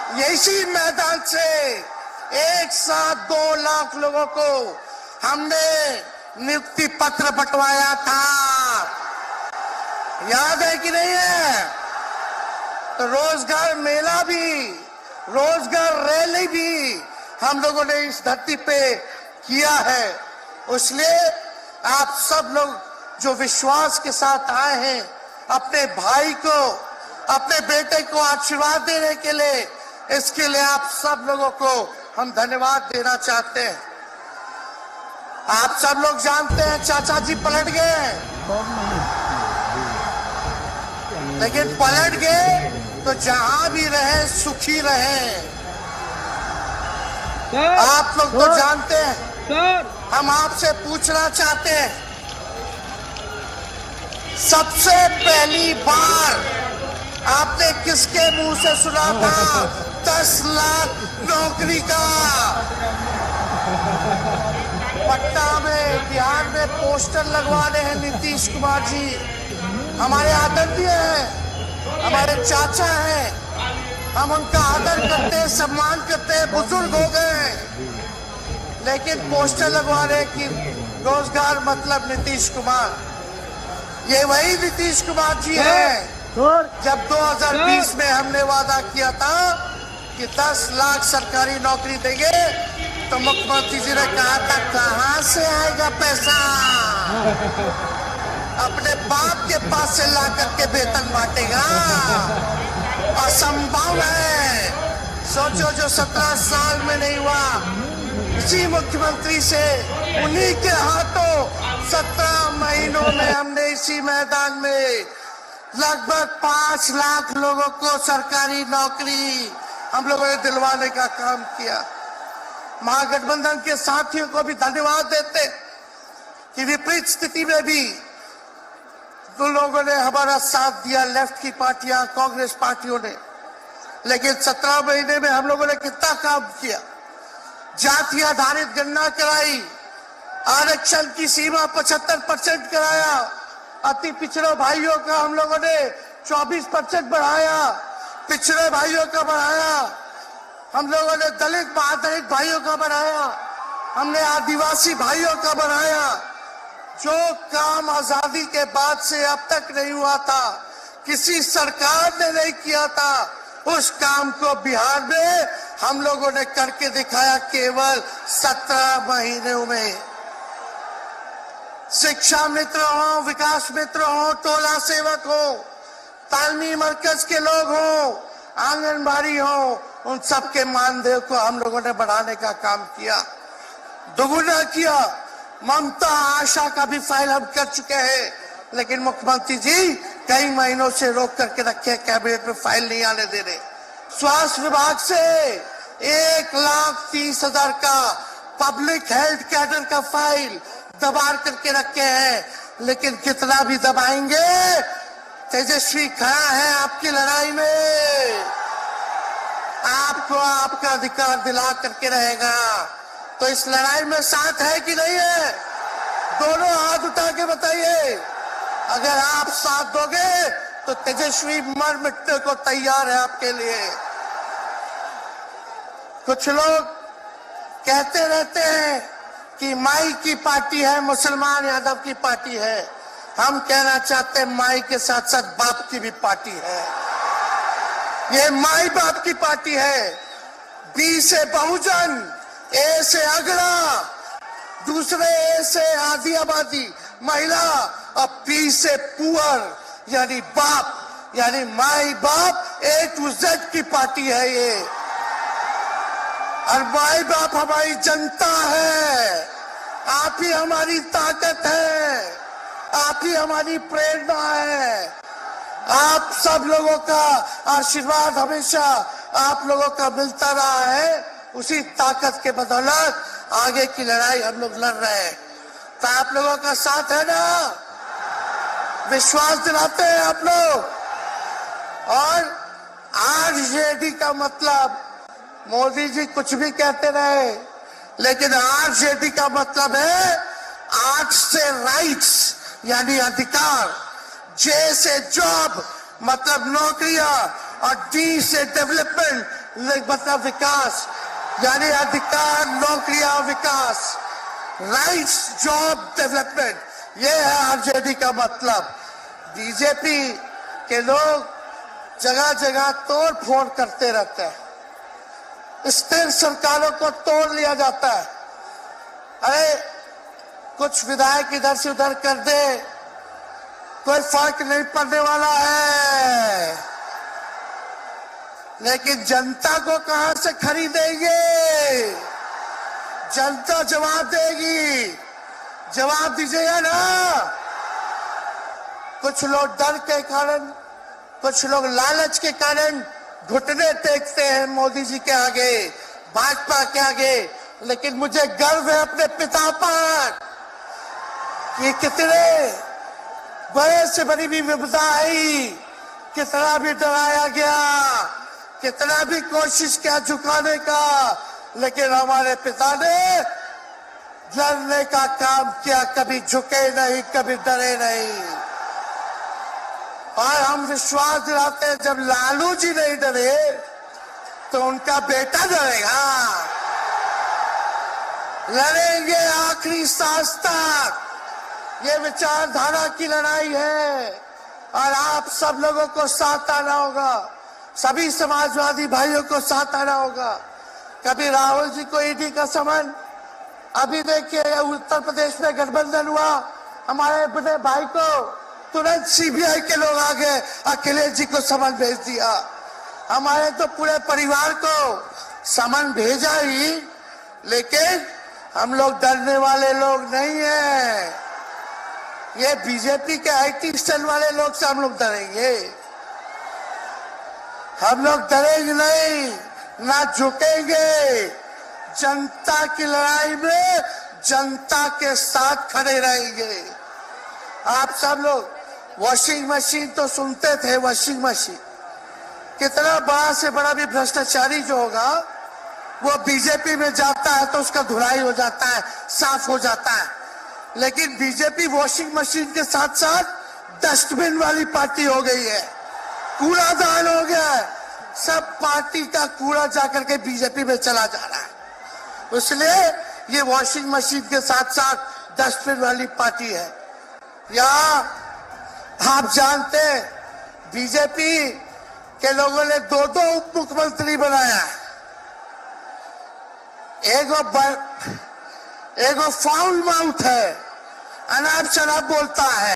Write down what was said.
इसी मैदान से एक साथ 2 लाख लोगों को हमने नियुक्ति पत्र बंटवाया था। याद है कि नहीं है? तो रोजगार मेला भी, रोजगार रैली भी हम लोगों ने इस धरती पे किया है। इसलिए आप सब लोग जो विश्वास के साथ आए हैं अपने भाई को, अपने बेटे को आशीर्वाद देने के लिए, इसके लिए आप सब लोगों को हम धन्यवाद देना चाहते हैं। आप सब लोग जानते हैं चाचा जी पलट गए, लेकिन पलट गए तो जहां भी रहे सुखी रहे। आप लोग तो जानते हैं। हम आपसे पूछना चाहते हैं, सबसे पहली बार आपने किसके मुंह से सुना था 10 लाख नौकरी का? पटना में, बिहार में पोस्टर लगवाने हैं नीतीश कुमार जी। हमारे आदरणीय हैं, हमारे चाचा हैं, हम उनका आदर करते हैं, सम्मान करते हैं, बुजुर्ग हो गए, लेकिन पोस्टर लगवा रहे कि रोजगार मतलब नीतीश कुमार। ये वही नीतीश कुमार जी हैं जब 2020 में हमने वादा किया था कि 10 लाख सरकारी नौकरी देंगे, तो मुख्यमंत्री जी ने कहा था कहां से आएगा पैसा? अपने बाप के पास से ला करके वेतन बांटेगा? असंभव है। सोचो, जो 17 साल में नहीं हुआ, इसी मुख्यमंत्री से, उन्हीं के हाथों 17 महीनों में हमने इसी मैदान में लगभग 5 लाख लोगों को सरकारी नौकरी हम लोगों ने दिलवाने का काम किया। महागठबंधन के साथियों को भी धन्यवाद देते कि विपरीत स्थिति में भी तो लोगों ने हमारा साथ दिया, लेफ्ट की पार्टियां, कांग्रेस पार्टियों ने। लेकिन 17 महीने में हम लोगों ने कितना काम किया? जाति आधारित गणना कराई, आरक्षण की सीमा 75% कराया, अति पिछड़े भाइयों का हम लोगों ने 24% बढ़ाया, पिछड़े भाइयों का बढ़ाया, हम लोगों ने दलित महादलित भाइयों का बढ़ाया, हमने आदिवासी भाइयों का बढ़ाया। जो काम आजादी के बाद से अब तक नहीं हुआ था, किसी सरकार ने नहीं किया था, उस काम को बिहार में हम लोगों ने करके दिखाया केवल 17 महीनों में। शिक्षा मित्र हो, विकास मित्र हो, टोला सेवक हो, तालमी मरकज के लोग हो, आंगनबाड़ी हो, उन सबके मानदेय को हम लोगों ने बढ़ाने का काम किया, दोगुना किया। ममता आशा का भी फाइल हम कर चुके हैं, लेकिन मुख्यमंत्री जी कई महीनों से रोक करके रखे, कैबिनेट में फाइल नहीं आने दे रहे। स्वास्थ्य विभाग से 1,30,000 का पब्लिक हेल्थ कैडर का फाइल दबा करके रखे हैं, लेकिन कितना भी दबाएंगे, तेजस्वी खड़ा है आपकी लड़ाई में, आपको आपका अधिकार दिला करके रहेगा। तो इस लड़ाई में साथ है कि नहीं है? दोनों हाथ उठा के बताइए। अगर आप साथ दोगे तो तेजस्वी मर मिटने को तैयार है आपके लिए। कुछ लोग कहते रहते हैं कि माई की पार्टी है, मुसलमान यादव की पार्टी है। हम कहना चाहते हैं माई के साथ साथ बाप की भी पार्टी है। ये माई बाप की पार्टी है। बी से बहुजन, ए से अगड़ा, दूसरे ए से आधी आबादी महिला, और पी से पुअर यानी बाप, यानी माई बाप, ए टू जेड की पार्टी है ये। और माई बाप हमारी जनता है, आप ही हमारी ताकत है, आप ही हमारी प्रेरणा है। आप सब लोगों का आशीर्वाद हमेशा आप लोगों का मिलता रहा है, उसी ताकत के बदौलत आगे की लड़ाई हम लोग लड़ रहे हैं। तो आप लोगों का साथ है ना? विश्वास दिलाते हैं आप लोग। और आरजेडी का मतलब, मोदी जी कुछ भी कहते रहे, लेकिन आरजेडी का मतलब है आर से राइट्स यानी अधिकार, जे से जॉब मतलब नौकरियां, और डी से डेवलपमेंट मतलब विकास, यानी अधिकार, नौकरियां, विकास, राइट्स, जॉब, डेवलपमेंट, ये है आरजेडी का मतलब। बीजेपी के लोग जगह जगह तोड़ फोड़ करते रहते हैं, स्थिर सरकारों को तोड़ लिया जाता है। अरे कुछ विधायक इधर से उधर कर दे, कोई फर्क नहीं पड़ने वाला है, लेकिन जनता को कहां से खरीदेंगे? जनता जवाब देगी, जवाब दीजिएगा ना। कुछ लोग डर के कारण, कुछ लोग लालच के कारण घुटने टेकते हैं मोदी जी के आगे, भाजपा के आगे, लेकिन मुझे गर्व है अपने पिता पर कि कितने बड़े से बड़ी भी विपदा आई, कितना भी डराया गया, कितना भी कोशिश किया झुकाने का, लेकिन हमारे पिता ने लड़ने का काम किया, कभी झुके नहीं, कभी डरे नहीं। और हम विश्वास दिलाते हैं, जब लालू जी नहीं डरे तो उनका बेटा डरेगा। लड़ेंगे आखिरी सांस तक, ये विचारधारा की लड़ाई है और आप सब लोगों को साथ आना होगा, सभी समाजवादी भाइयों को साथ आना होगा। कभी राहुल जी को ईडी का समन, अभी देखिए उत्तर प्रदेश में गठबंधन हुआ, हमारे बड़े भाई को तुरंत सीबीआई के लोग आ गए, अखिलेश जी को समन भेज दिया। हमारे तो पूरे परिवार को समन भेजा ही, लेकिन हम लोग डरने वाले लोग नहीं हैं। ये बीजेपी के आईटी सेल वाले लोग से हम लोग डरेंगे? हम लोग डरेंगे नहीं, ना झुकेंगे। जनता की लड़ाई में जनता के साथ खड़े रहेंगे। आप सब लोग वॉशिंग मशीन तो सुनते थे, वॉशिंग मशीन, कितना बड़ा से बड़ा भी भ्रष्टाचारी जो होगा वो बीजेपी में जाता है तो उसका धुलाई हो जाता है, साफ हो जाता है। लेकिन बीजेपी वॉशिंग मशीन के साथ साथ डस्टबिन वाली पार्टी हो गई है, कूड़ादान हो गया है, सब पार्टी का कूड़ा जाकर के बीजेपी में चला जा रहा है। इसलिए ये वॉशिंग मशीन के साथ साथ डस्टबिन वाली पार्टी है। यहाँ आप जानते हैं बीजेपी के लोगों ने दो दो उप मुख्यमंत्री बनाया है। एगो फाउल माउथ है, अनाप शनाप बोलता है।